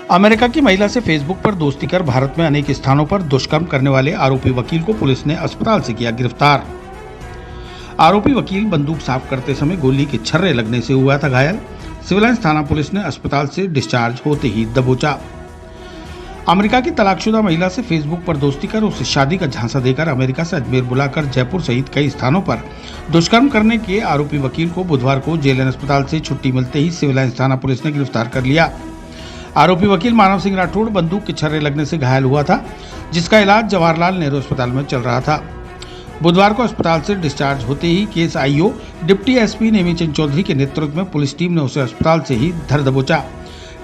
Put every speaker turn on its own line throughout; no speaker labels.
America की महिला से फेसबुक पर दोस्ती कर भारत में अनेक स्थानों पर दुष्कर्म करने वाले आरोपी वकील को पुलिस ने अस्पताल से किया गिरफ्तार। आरोपी वकील बंदूक साफ करते समय गोली के छर्रे लगने से हुआ था घायल। सिविल लाइंस थाना पुलिस ने अस्पताल से डिस्चार्ज होते ही दबोचा। अमेरिका की तलाकशुदा महिला से फेसबुक पर दोस्ती कर उसे शादी का झांसा देकर अमेरिका से अजमेर बुलाकर जयपुर सहित कई स्थानों पर दुष्कर्म करने के आरोपी वकील को बुधवार को जेएलएन अस्पताल से छुट्टी मिलते ही सिविल लाइंस थाना पुलिस ने गिरफ्तार कर लिया। आरोपी वकील मानव सिंह राठौड़ बंदूक के छर्रे लगने से घायल हुआ था, जिसका इलाज जवाहरलाल नेहरू अस्पताल में चल रहा था। बुधवार को अस्पताल से डिस्चार्ज होते ही case IO deputy SP Nemichand Chaudhary के नेतृत्व में पुलिस टीम ने उसे अस्पताल से ही धर दबोचा।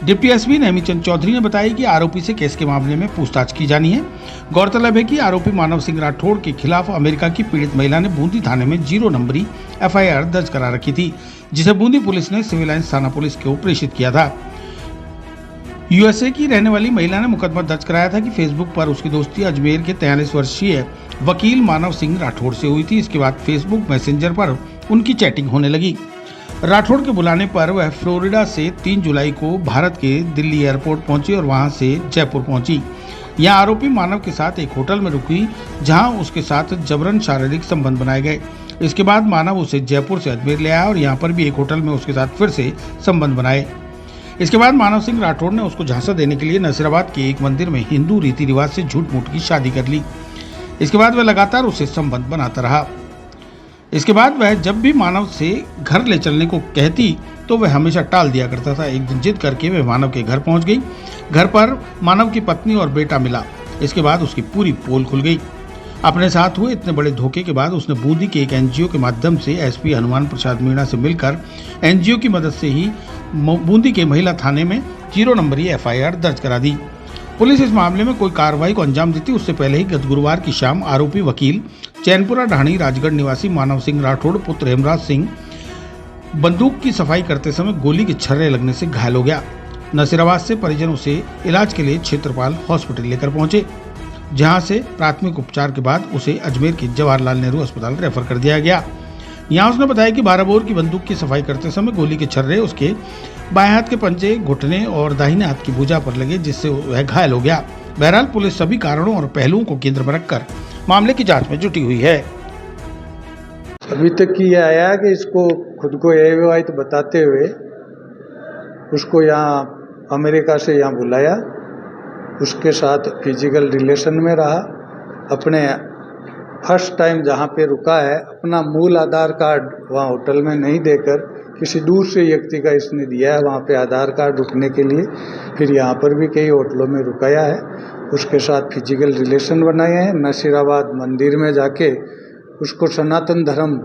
डिप्टी एसपी नेमीचंद चौधरी ने बताया कि आरोपी से केस के मामले में पूछताछ की जानी है। गौरतलब है कि आरोपी मानव सिंह राठौड़ के खिलाफ अमेरिका की पीड़ित महिला ने बूंदी थाने में 0 नंबरी एफआईआर दर्ज करा रखी थी, जिसे बूंदी पुलिस ने सिविल लाइंस थाना पुलिस को प्रेषित किया था। यूएसए की रहने वाली महिला ने मुकदमा दर्ज कराया था कि फेसबुक पर उसकी दोस्ती अजमेर के 43 वर्षीय वकील मानव सिंह राठौड़ से हुई थी। इसके बाद फेसबुक मैसेंजर पर उनकी चैटिंग होने लगी। राठौड़ के बुलाने पर वह फ्लोरिडा से 3 जुलाई को भारत के दिल्ली एयरपोर्ट पहुंची और वहां से जयपुर पहुंची। यहां आरोपी मानव के साथ एक होटल में रुकी, जहां उसके साथ जबरन शारीरिक संबंध बनाए गए। इसके बाद मानव उसे जयपुर से अजमेर ले आया और यहाँ पर भी एक होटल में उसके साथ फिर से संबंध बनाए। इसके बाद मानव सिंह राठौड़ ने उसको झांसा देने के लिए नसीराबाद के एक मंदिर में हिंदू रीति रिवाज से झूठ मूठ की शादी कर ली। इसके बाद वह लगातार उसे संबंध बनाता रहा। इसके बाद वह जब भी मानव से घर ले चलने को कहती तो वह हमेशा टाल दिया करता था। एक दिन जिद करके वह मानव के घर पहुंच गई। घर पर मानव की पत्नी और बेटा मिला। इसके बाद उसकी पूरी पोल खुल गई। अपने साथ हुए इतने बड़े धोखे के बाद उसने बूंदी के एक एनजीओ के माध्यम से एसपी हनुमान प्रसाद मीणा से मिलकर एनजीओ की मदद से ही बूंदी के महिला थाने में 0 नंबरी एफआईआर दर्ज करा दी। पुलिस इस मामले में कोई कार्रवाई को अंजाम देती उससे पहले ही गत गुरुवार की शाम आरोपी वकील चैनपुरा ढाणी राजगढ़ निवासी मानव सिंह राठौड़ पुत्र हेमराज सिंह बंदूक की सफाई करते समय गोली के छर्रे लगने से घायल हो गया। नसीराबाद से परिजन उसे इलाज के लिए क्षेत्रपाल हॉस्पिटल लेकर पहुंचे, जहां से प्राथमिक उपचार के बाद उसे अजमेर के जवाहरलाल नेहरू अस्पताल रेफर कर दिया गया। यहाँ उसने बताया कि 12 बोर की बंदूक की सफाई करते समय गोली के छर्रे उसके बाएं हाथ के पंजे, घुटने और दाहिने हाथ की भुजा पर लगे, जिससे वह घायल हो गया। बहरहाल पुलिस सभी कारणों और पहलुओं को केंद्र में रखकर मामले की जांच में जुटी हुई है।
अभी तक की यह आया कि इसको खुद को अविवाहित बताते हुए उसको यहाँ अमेरिका से यहाँ बुलाया, उसके साथ फिजिकल रिलेशन में रहा। अपने फर्स्ट टाइम जहाँ पे रुका है अपना मूल आधार कार्ड वहाँ होटल में नहीं देकर किसी दूसरे व्यक्ति का इसने दिया है वहाँ पे आधार कार्ड रुकने के लिए। फिर यहाँ पर भी कई होटलों में रुकाया है, उसके साथ फिजिकल रिलेशन बनाए हैं। नसीराबाद मंदिर में जाके उसको सनातन धर्म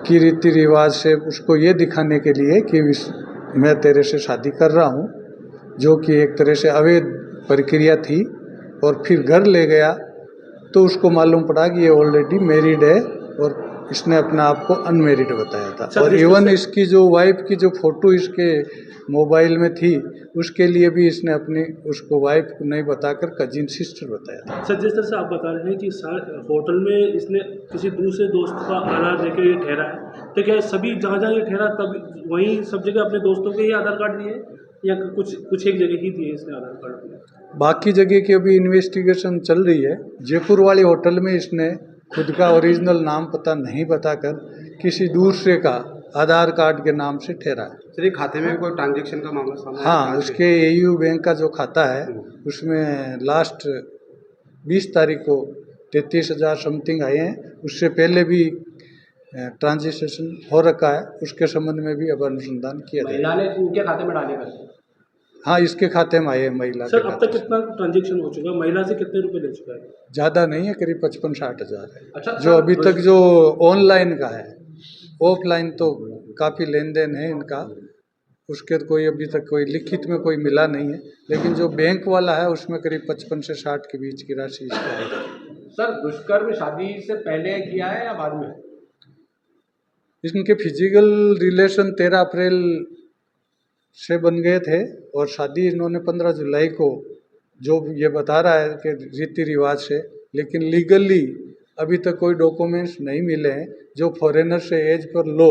की रीति रिवाज से उसको ये दिखाने के लिए कि मैं तेरे से शादी कर रहा हूँ, जो कि एक तरह से अवैध प्रक्रिया थी। और फिर घर ले गया तो उसको मालूम पड़ा कि ये ऑलरेडी मैरिड है और इसने अपने आप को अनमेरिड बताया था। और इवन इसकी जो वाइफ की जो फोटो इसके मोबाइल में थी उसके लिए भी इसने अपनी उसको वाइफ को नहीं बताकर कजिन सिस्टर बताया था।
सर, जिस तरह से आप बता रहे हैं कि होटल में इसने किसी दूसरे दोस्त का आधार देकर ये ठहरा है, तो क्या सभी जहाँ जहाँ ये ठहरा तब वहीं सब जगह अपने दोस्तों के ही आधार कार्ड दिए या कुछ एक जगह ही दिए इसने आधार कार्ड दिए?
बाकी जगह की अभी इन्वेस्टिगेशन चल रही है। जयपुर वाली होटल में इसने खुद का ओरिजिनल नाम पता नहीं बताकर किसी दूसरे का आधार कार्ड के नाम से ठहरा है।
सर, ये खाते में कोई ट्रांजैक्शन का मामला सामने?
हाँ, उसके एयू बैंक का जो खाता है उसमें लास्ट 20 तारीख को 33,000 समथिंग आए हैं। उससे पहले भी ट्रांजेक्शन हो रखा है, उसके संबंध में भी अब अनुसंधान किया जाए।
महिला ने इनके खाते में डाले कर?
हाँ, इसके खाते में आए महिला।
सर, अब तक कितना ट्रांजैक्शन हो चुका है? महिला से कितने रुपए ले चुका है?
ज़्यादा नहीं है, करीब 55-60 हज़ार है।
अच्छा,
जो अभी तक जो ऑनलाइन का है, ऑफलाइन तो काफ़ी लेन देन है इनका, उसके कोई अभी तक कोई लिखित में कोई मिला नहीं है। लेकिन जो बैंक वाला है उसमें करीब 55 से 60 के बीच की राशि इसका है।
सर, दुष्कर्म शादी से पहले किया है या बाद में?
इनके फिजिकल रिलेशन 13 अप्रैल से बन गए थे और शादी इन्होंने 15 जुलाई को, जो ये बता रहा है कि रीति रिवाज से, लेकिन लीगली अभी तक कोई डॉक्यूमेंट्स नहीं मिले हैं जो फॉरेनर से एज पर लो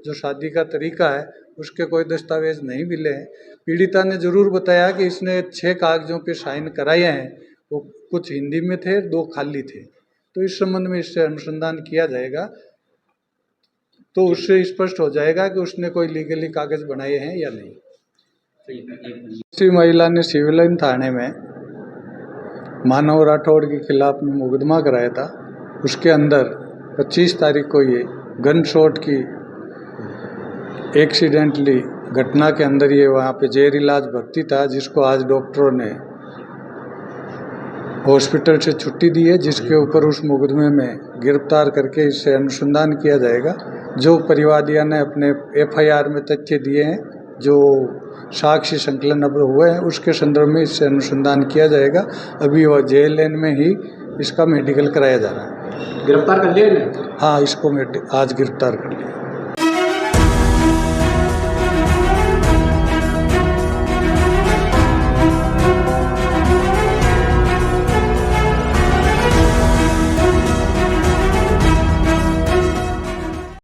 जो शादी का तरीका है उसके कोई दस्तावेज नहीं मिले हैं। पीड़िता ने ज़रूर बताया कि इसने 6 कागज़ों पे साइन कराए हैं, वो कुछ हिंदी में थे, 2 खाली थे। तो इस संबंध में इससे अनुसंधान किया जाएगा, तो उससे स्पष्ट हो जाएगा कि उसने कोई लीगली कागज़ बनाए हैं या नहीं। दूसरी महिला ने सिविल लाइन थाने में मानव राठौड़ के खिलाफ में मुकदमा कराया था। उसके अंदर 25 तारीख को ये गन शॉट की एक्सीडेंटली घटना के अंदर ये वहाँ पे जेर इलाज भर्ती था, जिसको आज डॉक्टरों ने हॉस्पिटल से छुट्टी दी है, जिसके ऊपर उस मुकदमे में गिरफ्तार करके इससे अनुसंधान किया जाएगा। जो परिवादियों ने अपने FIR में तथ्य दिए हैं, जो साक्ष्य संकलन अब हुए हैं, उसके संदर्भ में इससे अनुसंधान किया जाएगा। अभी वह जेएलएन में ही इसका मेडिकल कराया जा रहा है।
गिरफ्तार कर लिया?
हाँ, इसको आज गिरफ्तार कर लिया।